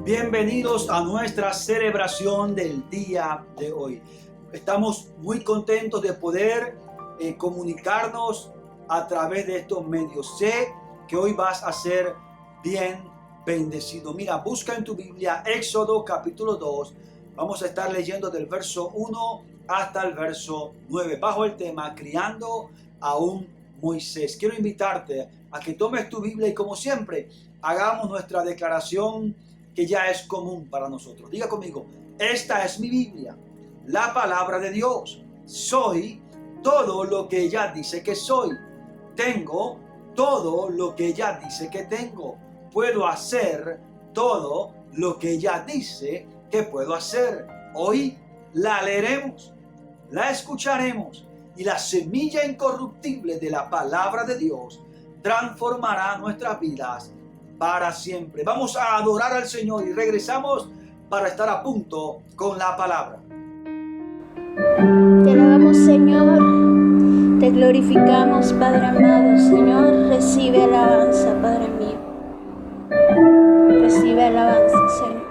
Bienvenidos a nuestra celebración del día de hoy. Estamos muy contentos de poder comunicarnos a través de estos medios. Sé que hoy vas a ser bien bendecido. Mira, busca en tu Biblia Éxodo capítulo 2. Vamos a estar leyendo del verso 1 hasta el verso 9 bajo el tema Criando a un Moisés. Quiero invitarte a que tomes tu Biblia y, como siempre, hagamos nuestra declaración que ya es común para nosotros. Diga conmigo: esta es mi Biblia, la palabra de Dios. Soy todo lo que ella dice que soy. Tengo todo lo que ella dice que tengo. Puedo hacer todo lo que ella dice que puedo hacer. Hoy la leeremos, la escucharemos, y la semilla incorruptible de la palabra de Dios transformará nuestras vidas para siempre. Vamos a adorar al Señor y regresamos para estar a punto con la palabra. Te alabamos, Señor, te glorificamos, Padre amado. Señor, recibe alabanza, Padre mío. Recibe alabanza, Señor.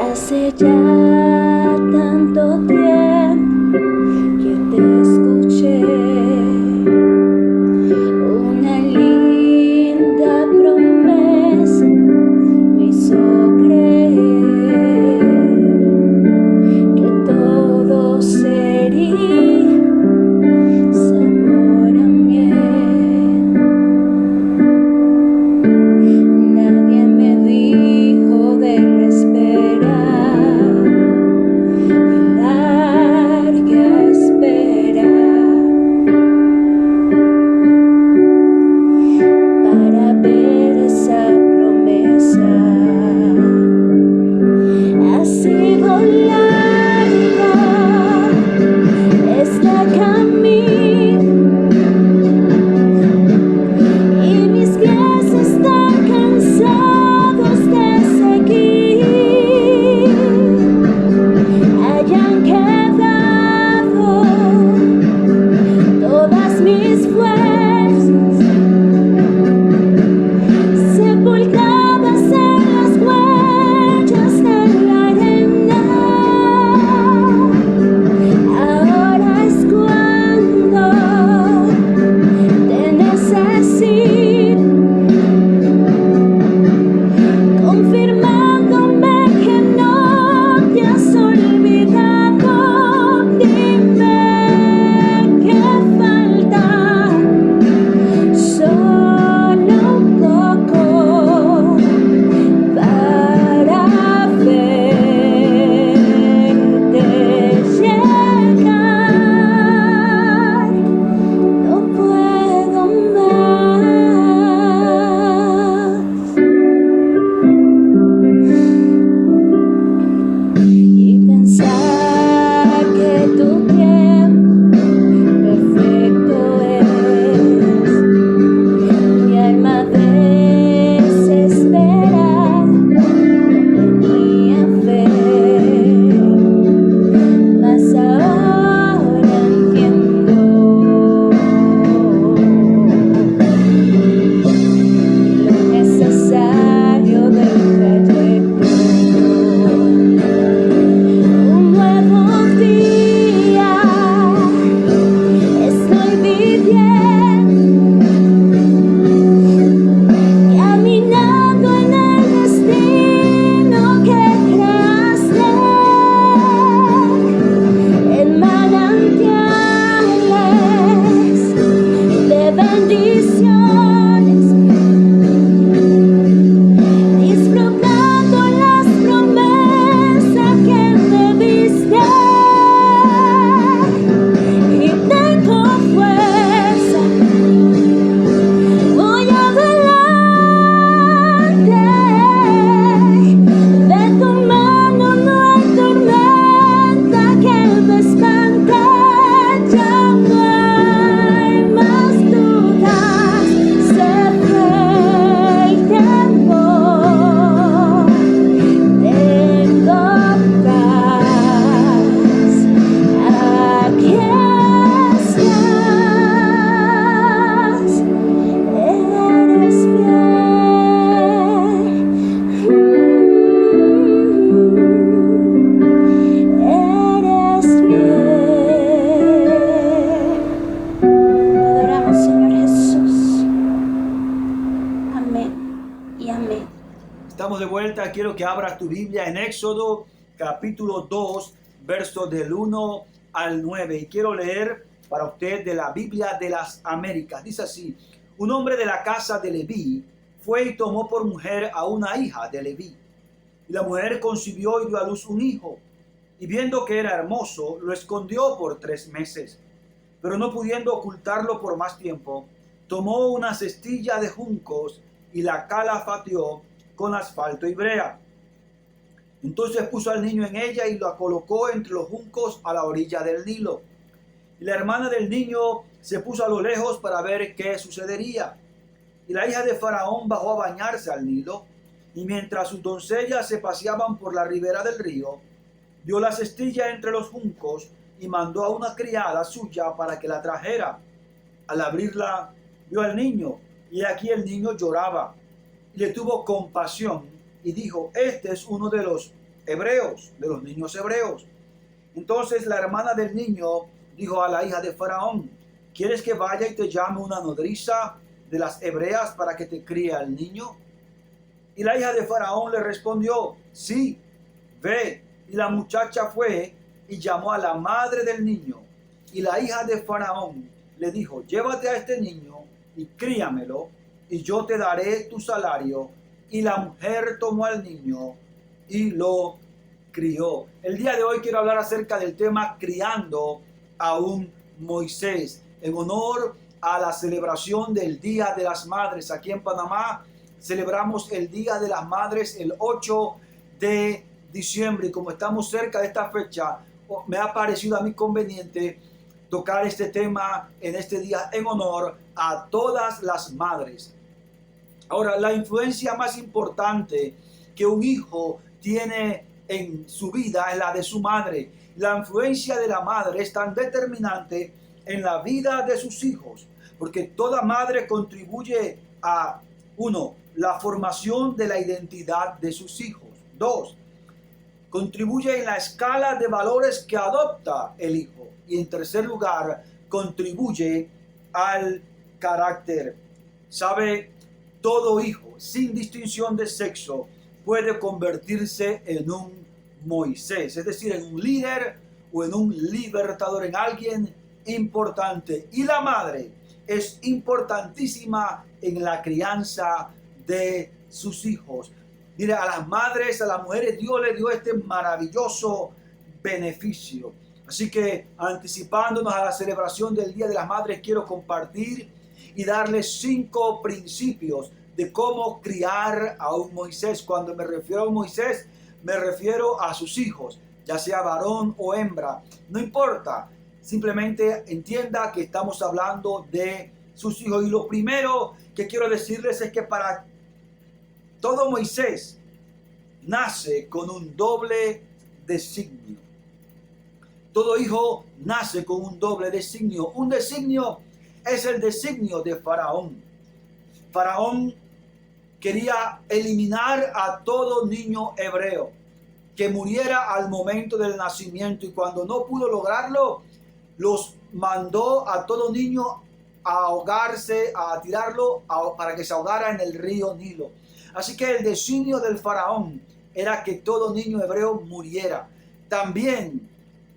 Hace ya tanto tiempo que te escuché, una linda promesa me hizo creer que todo sería sabor a miel. Nadie me dijo de la espera, larga espera, para ver esa promesa. Ha sido larga Ahora quiero que abras tu Biblia en Éxodo capítulo 2, versos del 1 al 9. Y quiero leer para usted de la Biblia de las Américas. Dice así: un hombre de la casa de Leví fue y tomó por mujer a una hija de Leví. Y la mujer concibió y dio a luz un hijo. Y viendo que era hermoso, lo escondió por 3 meses. Pero no pudiendo ocultarlo por más tiempo, tomó una cestilla de juncos y la calafateó con asfalto y brea. Entonces puso al niño en ella y lo colocó entre los juncos a la orilla del Nilo. Y la hermana del niño se puso a lo lejos para ver qué sucedería. Y la hija de Faraón bajó a bañarse al Nilo, y mientras sus doncellas se paseaban por la ribera del río, vio la cestilla entre los juncos y mandó a una criada suya para que la trajera. Al abrirla, vio al niño, y aquí el niño lloraba. Y le tuvo compasión y dijo: este es uno de los hebreos, de los niños hebreos. Entonces la hermana del niño dijo a la hija de Faraón: ¿quieres que vaya y te llame una nodriza de las hebreas para que te críe al niño? Y la hija de Faraón le respondió: sí, ve. Y la muchacha fue y llamó a la madre del niño. Y la hija de Faraón le dijo: llévate a este niño y críamelo, y yo te daré tu salario. Y la mujer tomó al niño y lo crió. El día de hoy quiero hablar acerca del tema criando a un Moisés, en honor a la celebración del Día de las Madres. Aquí en Panamá celebramos el Día de las Madres el 8 de diciembre, y como estamos cerca de esta fecha, me ha parecido a mí conveniente tocar este tema en este día en honor a todas las madres. Ahora, la influencia más importante que un hijo tiene en su vida es la de su madre. La influencia de la madre es tan determinante en la vida de sus hijos, porque toda madre contribuye a, 1, la formación de la identidad de sus hijos. 2, contribuye en la escala de valores que adopta el hijo. Y en tercer lugar, contribuye al carácter. ¿Sabe? Todo hijo, sin distinción de sexo, puede convertirse en un Moisés, es decir, en un líder o en un libertador, en alguien importante. Y la madre es importantísima en la crianza de sus hijos. Mire, a las madres, a las mujeres, Dios le dio este maravilloso beneficio. Así que, anticipándonos a la celebración del Día de las Madres, quiero compartir y darles 5 principios de cómo criar a un Moisés. Cuando me refiero a un Moisés, me refiero a sus hijos, ya sea varón o hembra, no importa. Simplemente entienda que estamos hablando de sus hijos. Y lo primero que quiero decirles es que para todo Moisés nace con un doble designio. Todo hijo nace con un doble designio. Un designio es el designio de Faraón. Faraón quería eliminar a todo niño hebreo que muriera al momento del nacimiento, y cuando no pudo lograrlo, los mandó a todo niño a ahogarse, a tirarlo para que se ahogara en el río Nilo. Así que el designio del Faraón era que todo niño hebreo muriera. También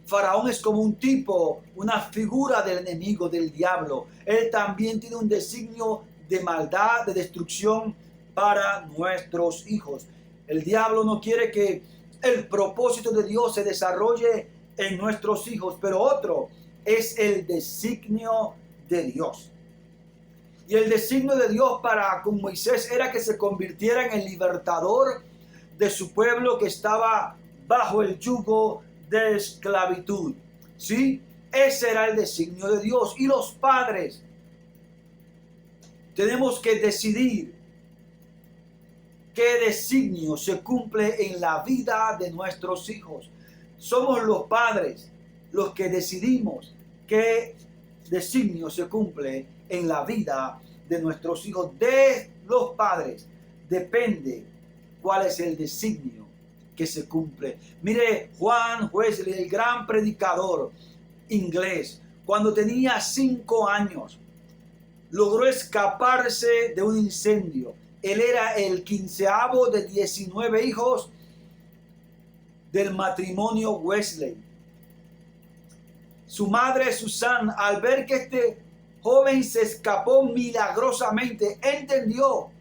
Faraón es como un tipo, una figura del enemigo, del diablo. Él también tiene un designio de maldad, de destrucción para nuestros hijos. El diablo no quiere que el propósito de Dios se desarrolle en nuestros hijos, pero otro es el designio de Dios. Y el designio de Dios para con Moisés era que se convirtiera en el libertador de su pueblo que estaba bajo el yugo de esclavitud. ¿Sí? Ese era el designio de Dios. Y los padres tenemos que decidir qué designio se cumple en la vida de nuestros hijos. Somos los padres los que decidimos qué designio se cumple en la vida de nuestros hijos. De los padres depende cuál es el designio que se cumple. Mire, Juan Wesley, el gran predicador inglés, cuando tenía 5 años, logró escaparse de un incendio Él era el 15º de 19 hijos del matrimonio Wesley. Su madre Susan, al ver que este joven se escapó milagrosamente, entendió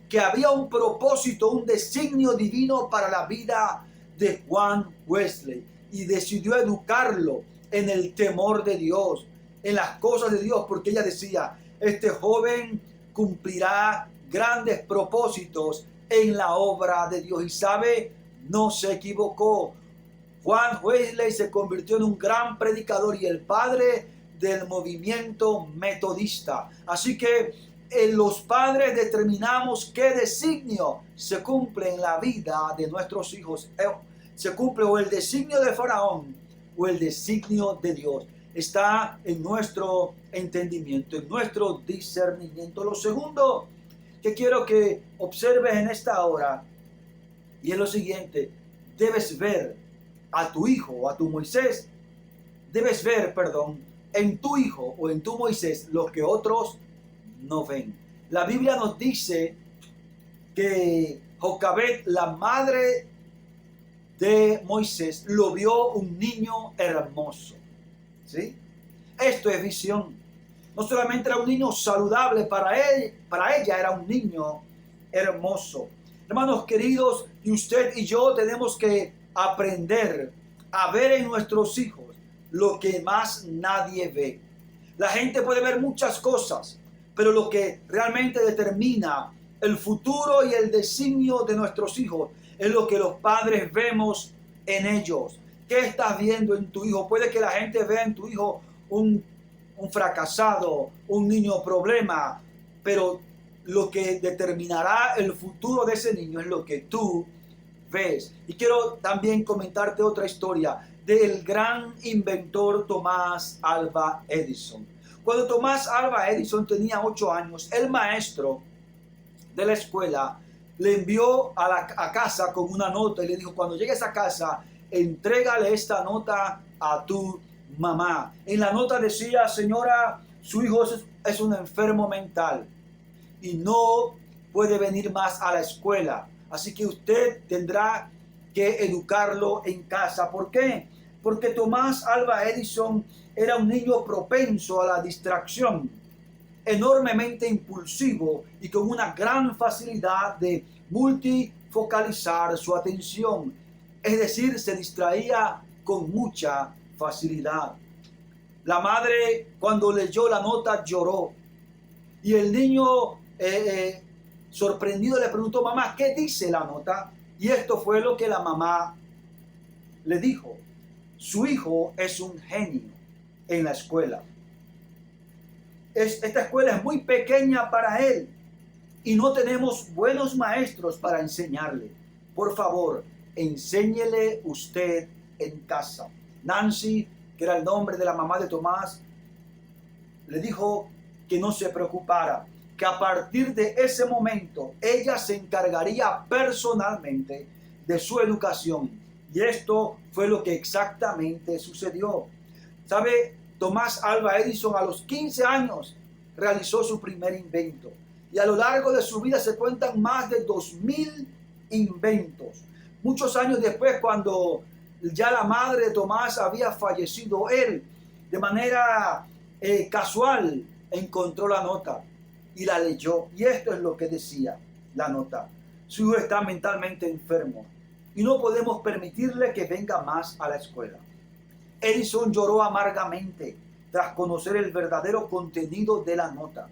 que había un propósito, un designio divino para la vida de Juan Wesley y decidió educarlo en el temor de Dios, en las cosas de Dios, porque ella decía, este joven cumplirá grandes propósitos en la obra de Dios. Y sabe, no se equivocó. Juan Wesley se convirtió en un gran predicador y el padre del movimiento metodista. Así que los padres determinamos qué designio se cumple en la vida de nuestros hijos. Se cumple o el designio de Faraón o el designio de Dios. Está en nuestro entendimiento, en nuestro discernimiento. Lo segundo que quiero que observes en esta hora y es lo siguiente: debes ver a tu hijo o a tu Moisés, debes ver, en tu hijo o en tu Moisés lo que otros no ven. La Biblia nos dice que Jocabed, la madre de Moisés, lo vio un niño hermoso. ¿Sí? Esto es visión. No solamente era un niño saludable para ella era un niño hermoso. Hermanos queridos, y usted y yo tenemos que aprender a ver en nuestros hijos lo que más nadie ve. La gente puede ver muchas cosas, pero lo que realmente determina el futuro y el designio de nuestros hijos es lo que los padres vemos en ellos. ¿Qué estás viendo en tu hijo? Puede que la gente vea en tu hijo un fracasado, un niño problema, pero lo que determinará el futuro de ese niño es lo que tú ves. Y quiero también comentarte otra historia del gran inventor Tomás Alva Edison. Cuando Tomás Alva Edison tenía 8 años, el maestro de la escuela le envió a casa con una nota y le dijo, cuando llegues a casa, entrégale esta nota a tu mamá. En la nota decía, señora, su hijo es un enfermo mental y no puede venir más a la escuela. Así que usted tendrá que educarlo en casa. ¿Por qué? Porque Tomás Alva Edison era un niño propenso a la distracción, enormemente impulsivo y con una gran facilidad de multifocalizar su atención. Es decir, se distraía con mucha facilidad. La madre, cuando leyó la nota, lloró. Y el niño, sorprendido, le preguntó, mamá, ¿qué dice la nota? Y esto fue lo que la mamá le dijo. Su hijo es un genio en la escuela. Esta escuela es muy pequeña para él y no tenemos buenos maestros para enseñarle. Por favor, enséñele usted en casa. Nancy, que era el nombre de la mamá de Tomás, le dijo que no se preocupara, que a partir de ese momento ella se encargaría personalmente de su educación. Y esto fue lo que exactamente sucedió. ¿Sabe? Tomás Alva Edison a los 15 años realizó su primer invento. Y a lo largo de su vida se cuentan más de 2000 inventos. Muchos años después, cuando ya la madre de Tomás había fallecido, él de manera casual encontró la nota y la leyó. Y esto es lo que decía la nota. Su hijo está mentalmente enfermo y no podemos permitirle que venga más a la escuela. Edison lloró amargamente tras conocer el verdadero contenido de la nota.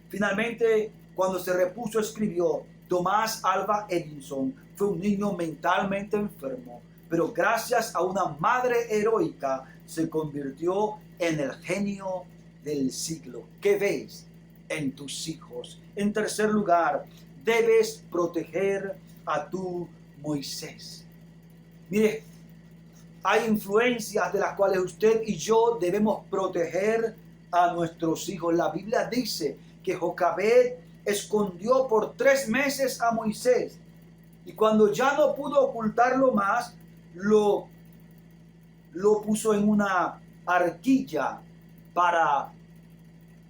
Finalmente, cuando se repuso, escribió, Tomás Alva Edison fue un niño mentalmente enfermo, pero gracias a una madre heroica se convirtió en el genio del siglo. ¿Qué ves en tus hijos? En tercer lugar, debes proteger a tu Moisés. Mire, hay influencias de las cuales usted y yo debemos proteger a nuestros hijos. La Biblia dice que Jocabed escondió por 3 meses a Moisés y cuando ya no pudo ocultarlo más, lo puso en una arquilla para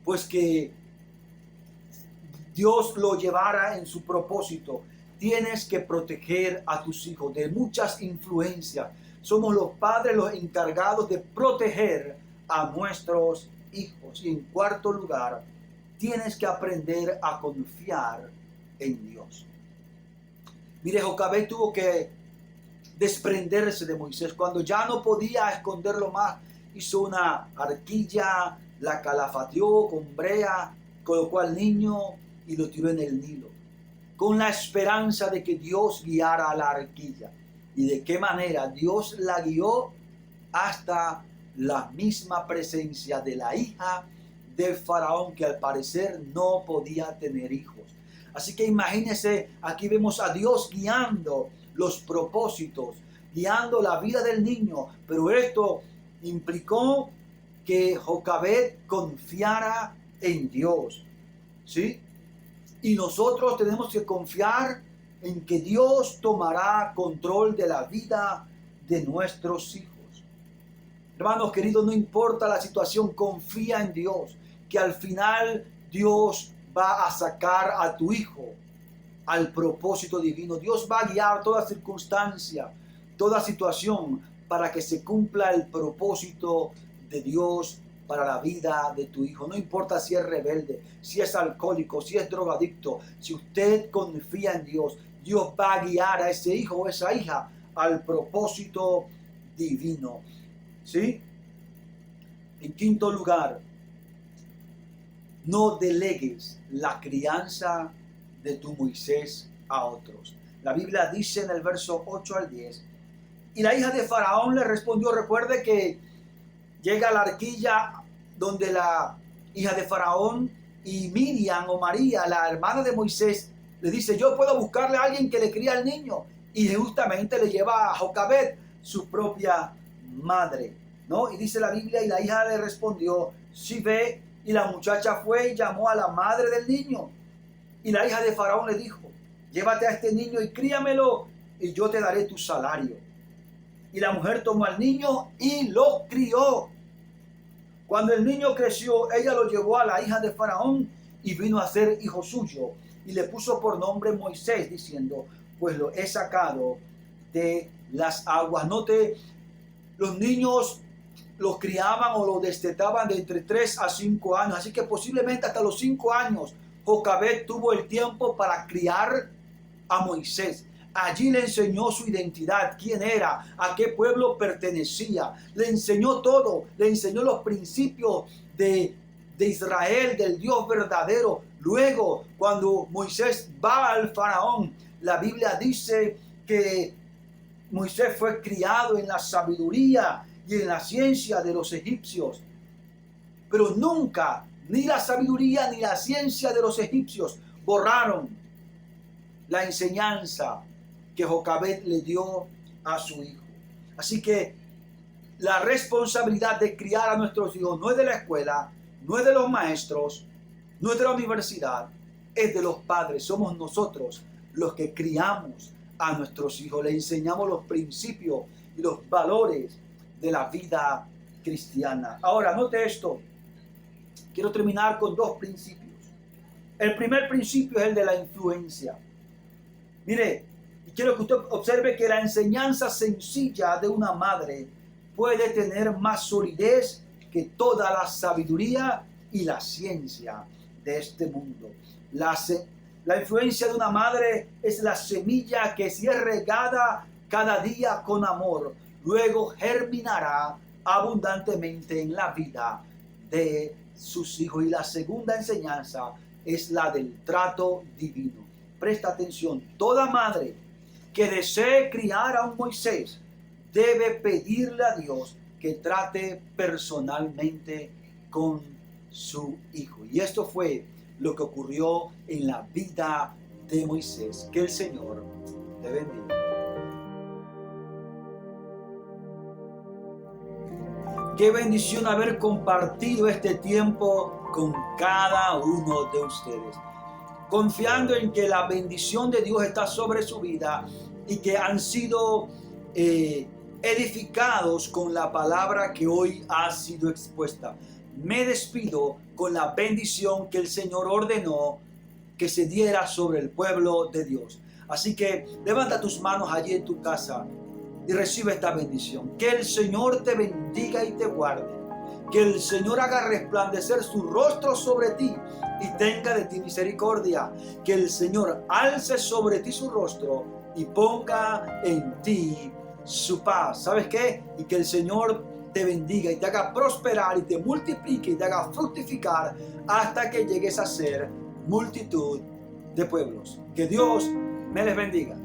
pues que Dios lo llevara en su propósito. Tienes que proteger a tus hijos de muchas influencias. Somos los padres los encargados de proteger a nuestros hijos. Y en cuarto lugar, tienes que aprender a confiar en Dios. Mire, Jocabed tuvo que desprenderse de Moisés. Cuando ya no podía esconderlo más, hizo una arquilla, la calafateó con brea, colocó al niño y lo tiró en el Nilo, con la esperanza de que Dios guiara a la arquilla. ¿Y de qué manera? Dios la guió hasta la misma presencia de la hija del faraón, que al parecer no podía tener hijos. Así que imagínense, aquí vemos a Dios guiando los propósitos, guiando la vida del niño, pero esto implicó que Jocabed confiara en Dios, ¿sí? Y nosotros tenemos que confiar en que Dios tomará control de la vida de nuestros hijos. Hermanos queridos, no importa la situación, confía en Dios, que al final Dios va a sacar a tu hijo al propósito divino. Dios va a guiar toda circunstancia, toda situación, para que se cumpla el propósito de Dios para la vida de tu hijo. No importa si es rebelde, si es alcohólico, si es drogadicto. Si usted confía en Dios, Dios va a guiar a ese hijo o esa hija al propósito divino. ¿Sí? En quinto lugar, no delegues la crianza de tu Moisés a otros. La Biblia dice en el verso 8 al 10, y la hija de Faraón le respondió. Recuerde que llega a la arquilla donde la hija de Faraón y Miriam o María, la hermana de Moisés, le dice: yo puedo buscarle a alguien que le cría al niño. Y justamente le lleva a Jocabed, su propia madre, ¿no? Y dice la Biblia, y la hija le respondió: sí, ve. Y la muchacha fue y llamó a la madre del niño. Y la hija de Faraón le dijo: llévate a este niño y críamelo, y yo te daré tu salario. Y la mujer tomó al niño y lo crió. Cuando el niño creció, ella lo llevó a la hija de Faraón y vino a ser hijo suyo. Y le puso por nombre Moisés, diciendo: pues lo he sacado de las aguas. Note, los niños los criaban o los destetaban de entre 3 a 5 años. Así que posiblemente hasta los 5 años Jocabed tuvo el tiempo para criar a Moisés. Allí le enseñó su identidad, quién era, a qué pueblo pertenecía. Le enseñó todo, le enseñó los principios de Israel, del Dios verdadero. Luego, cuando Moisés va al faraón, la Biblia dice que Moisés fue criado en la sabiduría y en la ciencia de los egipcios. Pero nunca, ni la sabiduría ni la ciencia de los egipcios borraron la enseñanza que Jocabed le dio a su hijo. Así que la responsabilidad de criar a nuestros hijos no es de la escuela, no es de los maestros, no es de la universidad, es de los padres. Somos nosotros los que criamos a nuestros hijos, le enseñamos los principios y los valores de la vida cristiana. Ahora, note esto. Quiero terminar con 2 principios. El primer principio es el de la influencia. Mire, quiero que usted observe que la enseñanza sencilla de una madre puede tener más solidez que toda la sabiduría y la ciencia de este mundo. La influencia de una madre es la semilla que, si es regada cada día con amor, luego germinará abundantemente en la vida de sus hijos. Y la segunda enseñanza es la del trato divino. Presta atención, toda madre que desee criar a un Moisés debe pedirle a Dios que trate personalmente con su hijo. Y esto fue lo que ocurrió en la vida de Moisés. Que el Señor te bendiga. Qué bendición haber compartido este tiempo con cada uno de ustedes, confiando en que la bendición de Dios está sobre su vida y que han sido edificados con la palabra que hoy ha sido expuesta. Me despido con la bendición que el Señor ordenó que se diera sobre el pueblo de Dios. Así que levanta tus manos allí en tu casa y recibe esta bendición. Que el Señor te bendiga y te guarde. Que el Señor haga resplandecer su rostro sobre ti y tenga de ti misericordia. Que el Señor alce sobre ti su rostro y ponga en ti su paz. ¿Sabes qué? Y que el Señor te bendiga y te haga prosperar y te multiplique y te haga fructificar hasta que llegues a ser multitud de pueblos. Que Dios me les bendiga.